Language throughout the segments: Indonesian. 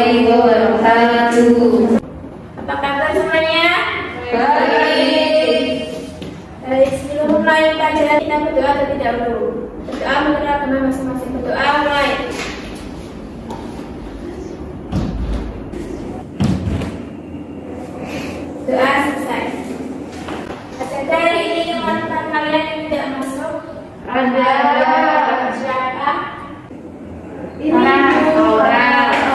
warahmatullahi wabarakatuh. Apa kabar semuanya? Baik. Baik, sebelum mulai pelajaran kita berdoa terlebih dahulu. Berdoa menurut agama masing-masing. Berdoa mulai. Doa selesai. Adakah hari ini teman-teman kalian yang tidak masuk? Ada. Siapa?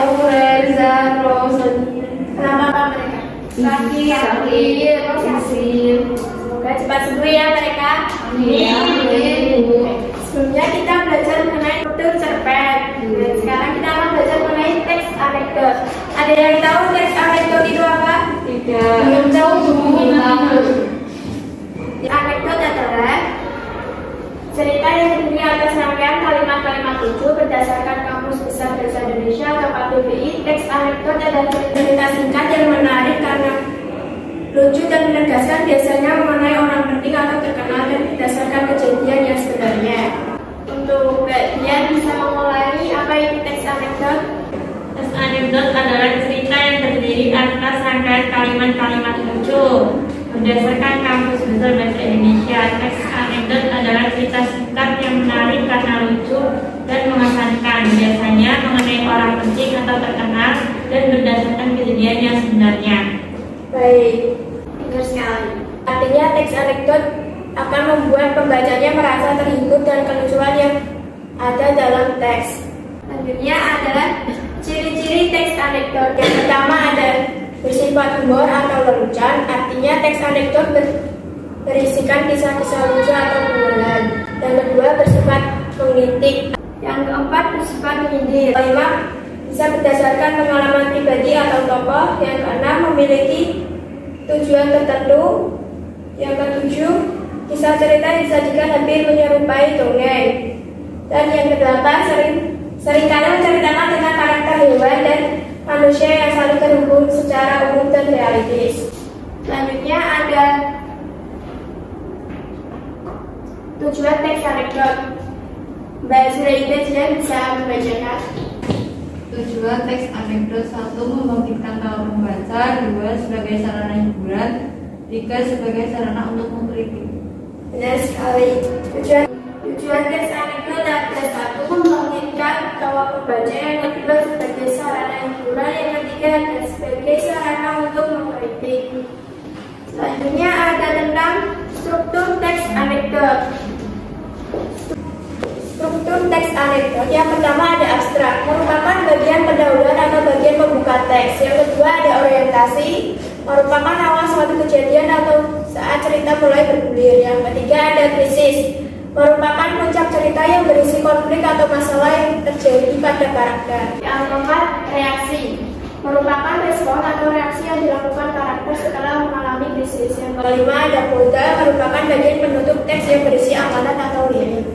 Aureza, Rosalia, Nama apa mereka? Sakir, Isin. Semoga cepat sembuh ya mereka. Amin. Sebelumnya kita belajar mengenai struktur cerpen. Dan sekarang kita akan belajar mengenai teks anekdot. Ada yang tahu teks anekdot itu apa? Tidak. Belum tahu? Hilang. Anekdot adalah cerita yang terdiri atas rangkaian kalimat-kalimat lucu berdasarkan Kamus Besar Bahasa Indonesia atau KBBI. Teks anekdot adalah cerita singkat yang menarik karena lucu dan menegaskan, biasanya mengenai orang penting atau terkenal dan berdasarkan kejadian yang sebenarnya. Untuk kalian bisa mengulangi apa itu teks anekdot? Teks anekdot adalah cerita yang terdiri atas rangkaian kalimat-kalimat lucu berdasarkan Kamus Besar Bahasa Indonesia. Teks anekdot adalah cerita singkat yang menarik karena lucu dan mengesankan, biasanya mengenai orang penting atau terkenal dan berdasarkan kejadian yang sebenarnya. Baik, benar sekali. Artinya teks anekdot akan membuat pembacanya merasa terhibur dan kelucuan yang ada dalam teks. Selanjutnya adalah ciri-ciri teks anekdot. Yang pertama ada bersifat humor atau lelucon. Artinya teks anekdot berisikan kisah-kisah lucu atau pengolahan. Yang kedua bersifat mengkritik. Yang keempat bersifat menyindir. Kelima bisa berdasarkan pengalaman pribadi atau tokoh. Yang keenam memiliki tujuan tertentu. Yang ketujuh, kisah cerita yang disajikan hampir menyerupai dongeng. Dan yang kedelapan, seringkali menceritakan dengan karakter hewan dan manusia yang saling terhubung secara umum dan realistis. Selanjutnya ada tujuan teks anekdot. Mbak Zuraida bisa membacakan. Tujuan teks anekdot: 1. Membangkitkan tawa pembaca. 2. Sebagai sarana hiburan. 3. Sebagai sarana untuk mengkritik. Benar sekali. Tujuan teks anekdot adalah 1. Membangkitkan tawa pembaca. Yang kedua sebagai sarana hiburan. Yang ketiga adalah sebagai sarana untuk mengkritik. Selanjutnya ada tentang struktur teks anekdot. Struktur teks anekdot yang pertama ada abstrak, merupakan bagian pendahuluan atau bagian pembuka teks. Yang kedua ada orientasi, merupakan awal suatu kejadian atau saat cerita mulai bergulir. Yang ketiga ada krisis, merupakan puncak cerita yang berisi konflik atau masalah yang terjadi pada karakter. Yang keempat reaksi, merupakan respon atau reaksi yang dilakukan karakter setelah mengalami krisis. Yang kelima ada coda, merupakan bagian penutup teks yang berisi amanat atau lirik.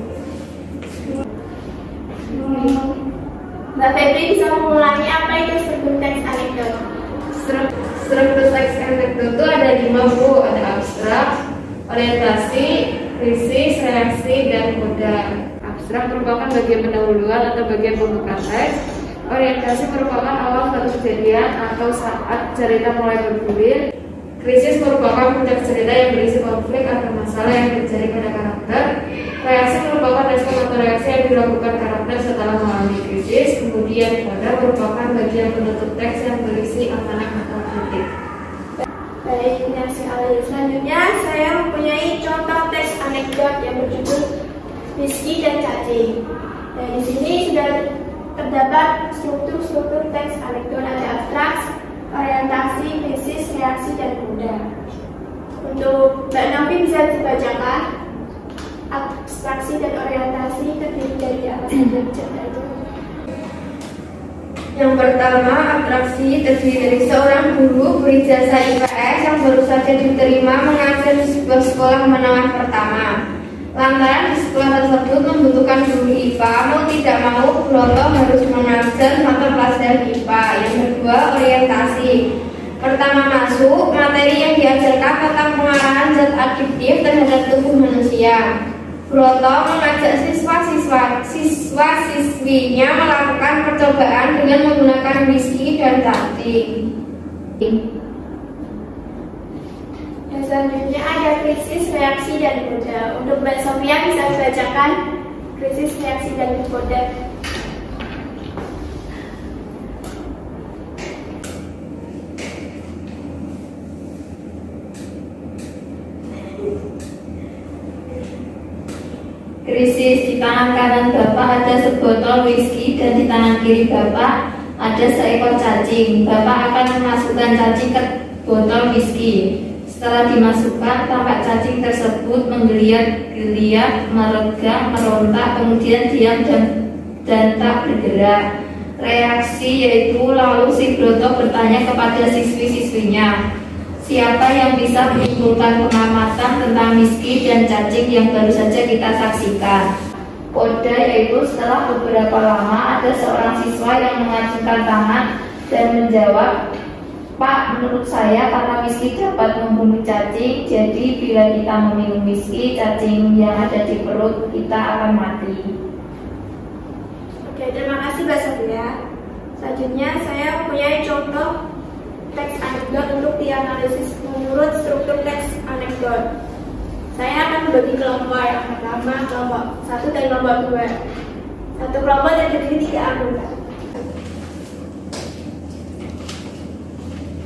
Mbak Febri bisa mengulangi apa itu struktur teks anekdot? Struktur teks anekdot itu ada 5, Bu. Ada abstrak, orientasi, krisis, reaksi, dan coda. Abstrak merupakan bagian pendahuluan atau bagian pembuka teks. Orientasi merupakan awal suatu kejadian atau saat cerita mulai bergulir. Krisis merupakan puncak cerita yang berisi konflik atau masalah yang terjadi pada karakter. Reaksi merupakan respon atau reaksi yang dilakukan karakter setelah mengalami krisis. Kemudian coda merupakan bagian penutup teks yang berisi amanat atau kritik. Baik, benar sekali. Selanjutnya saya mempunyai contoh teks anekdot yang berjudul Rizky dan Cacing. Dan di sini sudah terdapat struktur teks anekdot, ada abstrak, orientasi, krisis, reaksi, dan coda. Untuk Mbak Novi bisa dibacakan. Abstraksi dan orientasi terdiri dari apa saja? Yang pertama, abstraksi terdiri dari seorang guru berijazah IPS yang baru saja diterima mengajar di sebuah sekolah menengah pertama. Lantaran di sekolah tersebut membutuhkan guru IPA, mau tidak mau Broto harus mengajar mata pelajaran IPA. Yang kedua, orientasi. Pertama masuk, materi yang diajarkan tentang pengarahan zat adiktif terhadap tubuh manusia. Broto mengajak siswa-siswinya melakukan percobaan dengan menggunakan whisky dan cacing. Dan selanjutnya ada krisis, reaksi, dan kode. Untuk Mbak Sofia bisa membacakan krisis, reaksi, dan kode. Krisis. Di tangan kanan Bapak ada sebotol whisky dan di tangan kiri Bapak ada seekor cacing. Bapak akan memasukkan cacing ke botol whisky. Setelah dimasukkan, tampak cacing tersebut menggeliat-geliat, meregang, merontak, kemudian diam dan tak bergerak. Reaksi yaitu lalu si Broto bertanya kepada siswi-siswinya, siapa yang bisa menyimpulkan pengamatan tentang whisky dan cacing yang baru saja kita saksikan? Kode yaitu setelah beberapa lama ada seorang siswa yang mengacungkan tangan dan menjawab, Pak, menurut saya karena whisky dapat membunuh cacing, jadi bila kita meminum whisky, cacing yang ada di perut kita akan mati. Oke, terima kasih Mbak Sofia. Selanjutnya saya mempunyai contoh teks anekdot untuk dianalisis menurut struktur teks anekdot. Saya akan membagi kelompok yang pertama, kelompok 1 dan kelompok 2. Satu kelompok terdiri 3 anggota.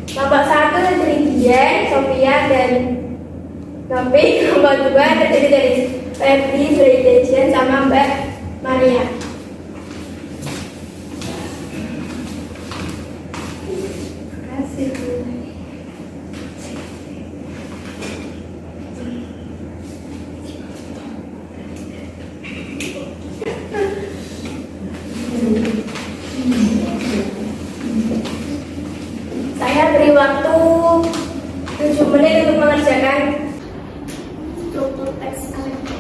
Kelompok 1 terdiri Dian, Sofia, dan Novi. Kelompok 2 terdiri dari Febri, Frida, sama Mbak Maria. Saya beri waktu 7 menit untuk mengerjakan struktur teks anekdot.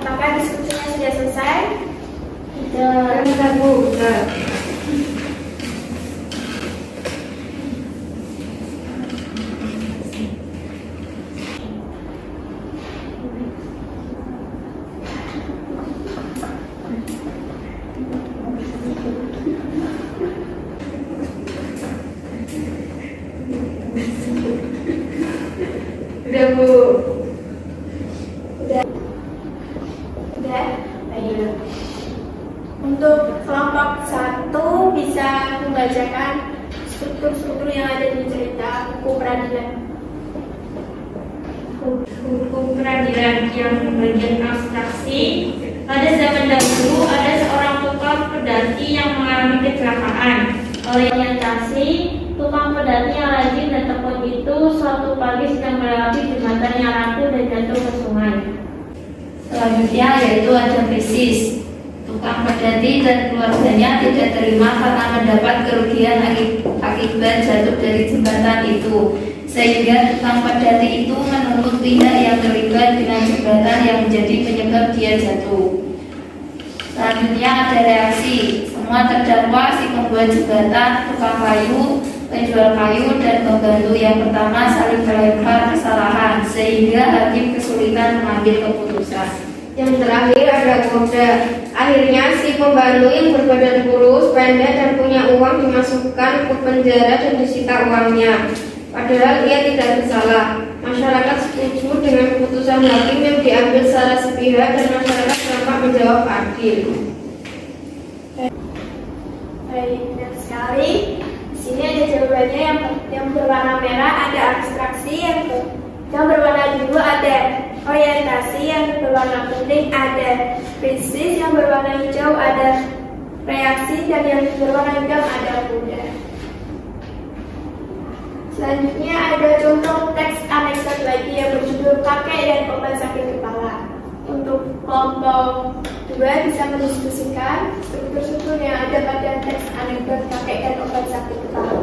Apakah diskusinya sudah selesai? Sudah, Bu. Sudah. Sudah, Bu. Udah. Ayo. Untuk kelompok 1 bisa membacakan struktur-struktur yang ada di cerita hukum peradilan. Hukum peradilan yang bagian abstraksi. Pada zaman dahulu ada seorang tukang pedati yang mengalami kecelakaan. Olehnya taksi, tukang pedati yang rajin dan tekun itu suatu pagi sedang melewati jembatan yang rapuh dan jatuh ke sungai. Selanjutnya yaitu ada krisis. Tukang pedati dan keluarganya tidak terima karena mendapat kerugian akibat jatuh dari jembatan itu, sehingga tukang pedati itu menuntut pihak yang terlibat dengan jembatan yang menjadi penyebab dia jatuh. Selanjutnya ada reaksi. Semua terdakwa, si pembuat jembatan, tukang kayu, penjual kayu, dan pembantu yang pertama saling melempar kesalahan, sehingga hakim kesulitan mengambil keputusan. Yang terakhir ada kode. Akhirnya si pembantu yang berbadan kurus, pendek dan punya uang dimasukkan ke penjara dan disita uangnya. Padahal ia tidak bersalah. Masyarakat setuju dengan keputusan hakim yang diambil secara sepihak dan masyarakat tampak menjawab adil. Baik, benar sekali. Di sini ada jawabannya yang berwarna merah ada abstraksi, yang berwarna biru ada orientasi, yang berwarna kuning ada krisis, yang berwarna hijau ada reaksi, dan yang berwarna hitam ada kuda. Selanjutnya ada contoh teks anekdot lagi yang berjudul kakek dan obat sakit kepala. Untuk kelompok 2 bisa mendiskusikan struktur-struktur yang ada pada teks anekdot kakek dan obat sakit kepala.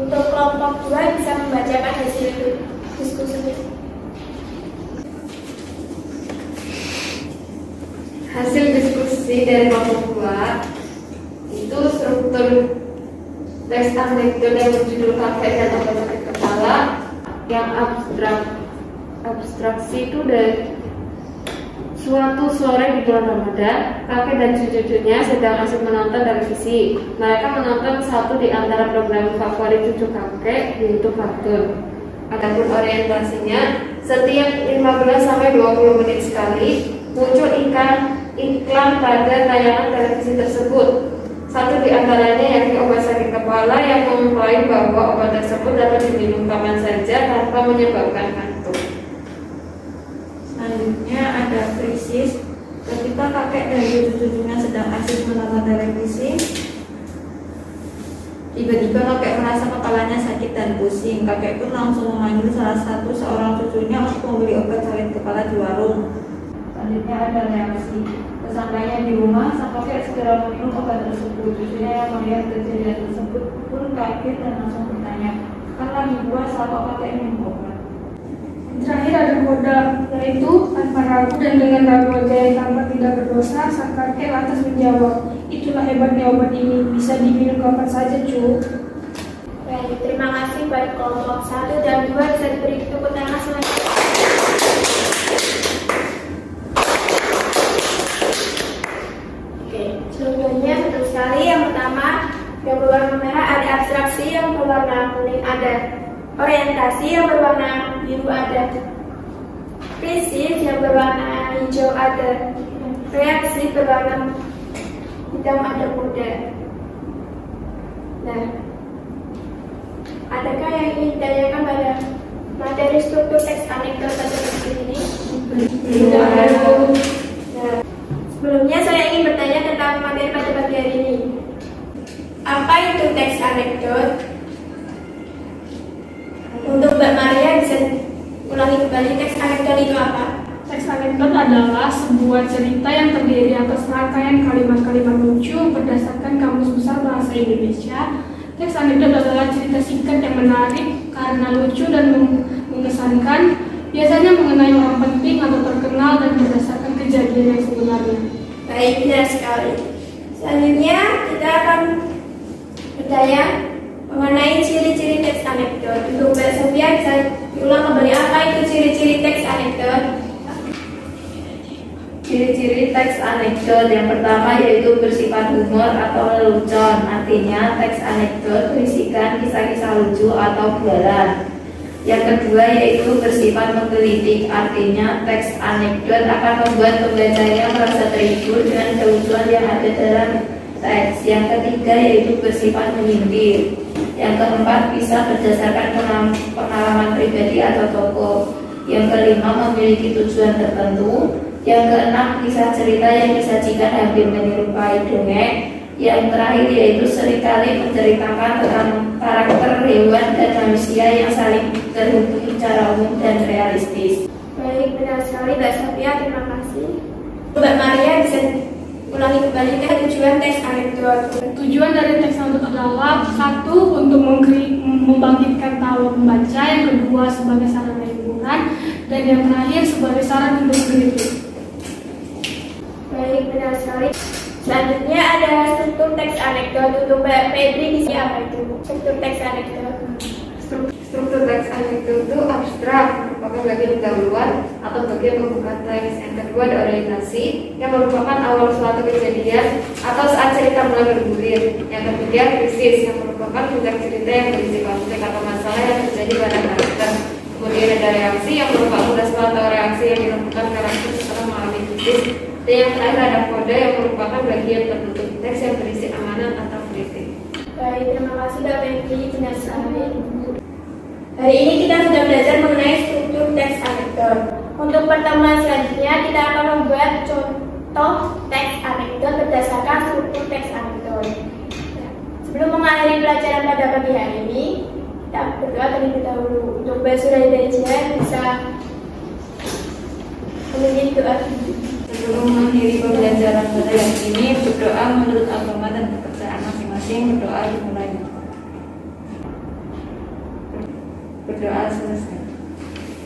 Untuk kelompok 2 bisa membacakan hasil diskusinya. Hasil diskusi dari kelompok 2 itu struktur teks anekdot yang berjudul kakek dan obat sakit kepala. Yang abstraksi itu dari suatu sore di bulan Ramadan, kakek dan cucu-cucunya sedang asik menonton televisi. Mereka menonton satu di antara program favorit cucu kakek, yaitu kartun. Adapun orientasinya, setiap 15-20 menit sekali muncul iklan pada tayangan televisi tersebut. Satu di antaranya yakni obat sakit kepala yang mengklaim bahwa obat tersebut dapat diminum kapan saja tanpa menyebabkan kantuk. Selanjutnya ada krisis. Ketika kakek dan cucu-cucunya sedang asik menonton televisi, tiba-tiba kakek merasa kepalanya sakit dan pusing. Kakek pun langsung memanggil seorang cucunya untuk membeli obat sakit kepala di warung. Selanjutnya ada reaksi. Sesampainya di rumah, sang kakek segera meminum obat tersebut. Cucunya yang melihat kejadian tersebut pun kaget dan langsung bertanya, "Kan lagi puasa, kok kakek minum obat?" Terakhir ada koda, yaitu tanpa ragu dan dengan ragu wajah yang tampak tidak berdosa, sang kakek lantas menjawab, "Itulah hebatnya obat ini, bisa diminum kapan saja, cu." Baik, terima kasih buat kelompok 1 dan 2 bisa diberi tepuk tangan selanjutnya. Oke, sebelumnya betul sekali. Yang pertama, yang berwarna merah ada abstraksi, yang berwarna kuning ada orientasi, yang berwarna biru ada krisis, yang berwarna hijau ada reaksi, berwarna hitam ada kuda. Nah, adakah yang ingin ditanyakan pada materi struktur teks anekdot pada tekstil ini? Nah, sebelumnya saya ingin bertanya tentang materi pada pagi hari ini. Apa itu teks anekdot? Untuk Mbak Maria bisa ulangi kembali teks anekdot itu apa? Teks anekdot adalah sebuah cerita yang terdiri atas rangkaian kalimat-kalimat lucu berdasarkan Kamus Besar Bahasa Indonesia. Teks anekdot adalah cerita singkat yang menarik karena lucu dan mengesankan, biasanya mengenai orang penting atau terkenal dan berdasarkan kejadian yang sebenarnya. Baik, benar sekali. Selanjutnya kita akan bertanya mengenai ciri-ciri teks anekdot. Untuk Mbak Sofia bisa diulang kembali apa itu ciri-ciri teks anekdot? Ciri-ciri teks anekdot yang pertama yaitu bersifat humor atau lelucon. Artinya teks anekdot berisikan kisah-kisah lucu atau bualan. Yang kedua yaitu bersifat menggelitik. Artinya teks anekdot akan membuat pembacanya merasa terhibur dengan kelucuan yang ada dalam teks. Yang ketiga yaitu bersifat menyindir. Yang keempat bisa berdasarkan pengalaman pribadi atau tokoh. Yang kelima memiliki tujuan tertentu. Yang keenam, kisah cerita yang disajikan hampir menyerupai dongeng. Yang terakhir yaitu seringkali menceritakan tentang karakter hewan dan manusia yang saling terhubung secara umum dan realistis. Baik, benar sekali Mbak Sophia, terima kasih. Mbak Maria bisa ulangi kembali tujuan teks anekdot. Tujuan dari teks anekdot adalah satu, untuk membangkitkan tawa pembaca, yang kedua sebagai sarana hiburan, dan yang terakhir sebagai saran untuk kritik. Baik, benar sekali. Selanjutnya ada struktur teks anekdot. Untuk Mbak Febri di sini apa itu struktur teks anekdot? Struktur teks anekdot itu abstrak, merupakan bagian pendahuluan atau bagian pembuka teks. Yang kedua ada orientasi, yang merupakan awal suatu kejadian atau saat cerita mulai bergulir. Yang ketiga krisis, yang merupakan puncak cerita yang berisi konflik atau masalah yang terjadi pada karakter. Kemudian ada reaksi, yang merupakan respon atau reaksi yang dilakukan karakter setelah mengalami krisis. Dan yang terakhir ada kode, yang merupakan bagian penutup teks yang berisi amanat atau kritik. Baik, terima kasih Mbak Febri, benar sekali. Hari ini kita sudah belajar mengenai struktur teks anekdot. Untuk pertemuan selanjutnya kita akan membuat contoh teks anekdot berdasarkan struktur teks anekdot. Sebelum mengakhiri pelajaran pada pagi hari ini, kita berdoa terlebih dahulu. Untuk Mbak Suraidaya bisa memimpin doa. Sebelum mengakhiri pembelajaran pada yang ini, berdoa menurut agama dan kepercayaan masing-masing. Berdoa dimulai. Berdoa selesai.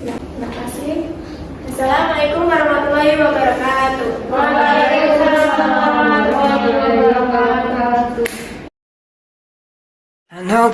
Terima kasih. Assalamualaikum warahmatullahi wabarakatuh. Waalaikumsalam warahmatullahi wabarakatuh. I know